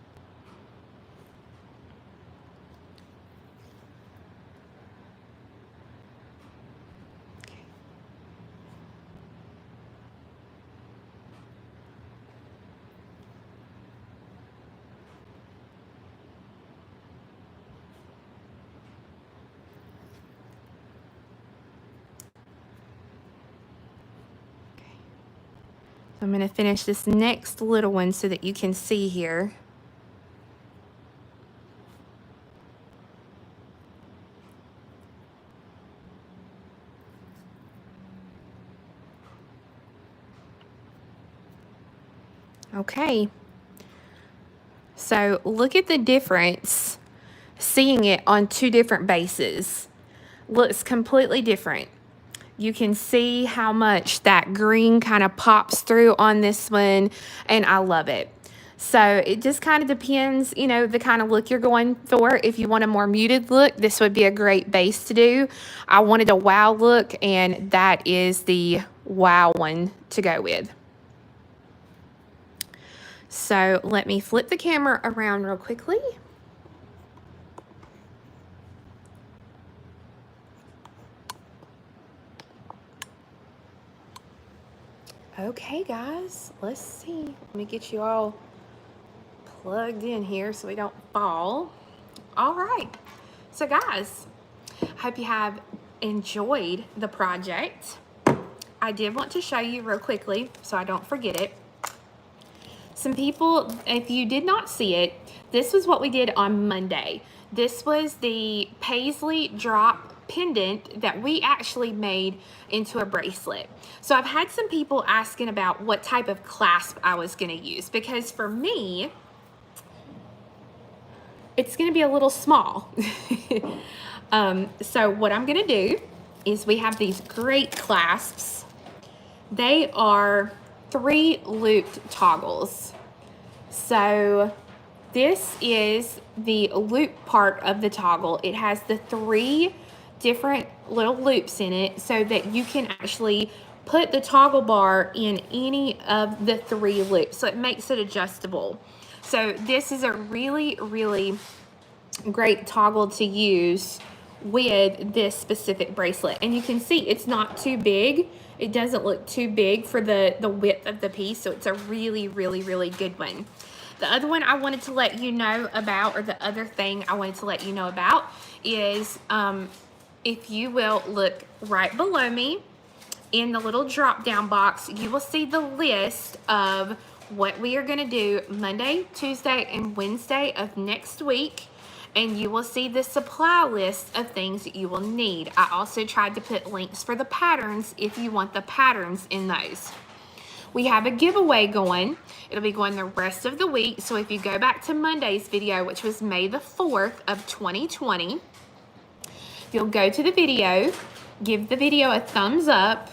So I'm going to finish this next little one so that you can see here. Okay. So look at the difference, seeing it on two different bases. Looks completely different. You can see how much that green kind of pops through on this one, and I love it. So it just kind of depends, you know, the kind of look you're going for. If you want a more muted look, this would be a great base to do. I wanted a wow look, and that is the wow one to go with. So let me flip the camera around real quickly. Okay, guys, let's see. Let me get you all plugged in here so we don't fall. All right. So, guys, hope you have enjoyed the project. I did want to show you real quickly so I don't forget it. Some people, if you did not see it, this was what we did on Monday. This was the Paisley drop pendant that we actually made into a bracelet. So I've had some people asking about what type of clasp I was going to use, because for me, it's going to be a little small. So what I'm going to do is we have these great clasps. They are 3 looped toggles. So this is the loop part of the toggle. It has the 3 different little loops in it so that you can actually put the toggle bar in any of the 3 loops. So it makes it adjustable. So this is a really, really great toggle to use with this specific bracelet. And you can see it's not too big. It doesn't look too big for the width of the piece. So it's a really, really, really good one. The other one I wanted to let you know about, or the other thing I wanted to let you know about, is if you will look right below me in the little drop down box, you will see the list of what we are going to do Monday, Tuesday, and Wednesday of next week. And you will see the supply list of things that you will need. I also tried to put links for the patterns if you want the patterns in those. We have a giveaway going. It'll be going the rest of the week. So if you go back to Monday's video, which was May the 4th of 2020, you'll go to the video, give the video a thumbs up,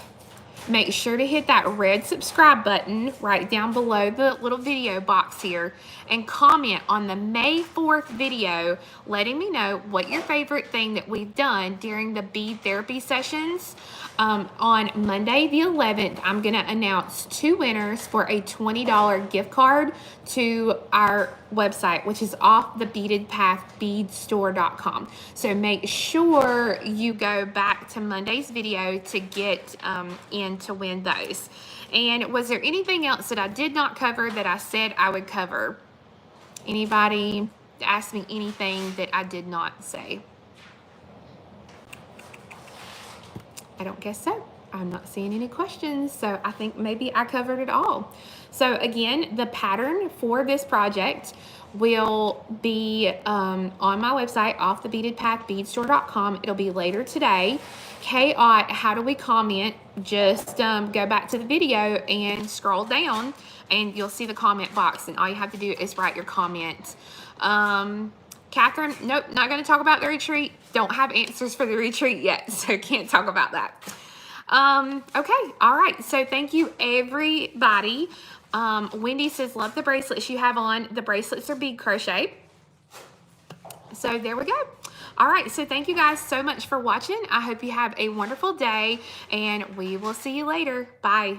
make sure to hit that red subscribe button right down below the little video box here, and comment on the May 4th video letting me know what your favorite thing that we've done during the bead therapy sessions. On Monday the 11th, I'm going to announce 2 winners for a $20 gift card to our website, which is off the Beaded Path beadstore.com. So make sure you go back to Monday's video to get in to win those. And was there anything else that I did not cover that I said I would cover? Anybody ask me anything that I did not say? I don't guess so. I'm not seeing any questions, so I think maybe I covered it all. So again, the pattern for this project will be on my website, off the Beaded Path beadstore.com. It'll be later today. How do we comment? Just go back to the video and scroll down, and you'll see the comment box, and all you have to do is write your comment. Catherine, nope, not going to talk about the retreat. Don't have answers for the retreat yet, so can't talk about that. Okay, all right. So thank you, everybody. Wendy says, love the bracelets you have on. The bracelets are bead crochet. So there we go. All right, so thank you guys so much for watching. I hope you have a wonderful day, and we will see you later. Bye.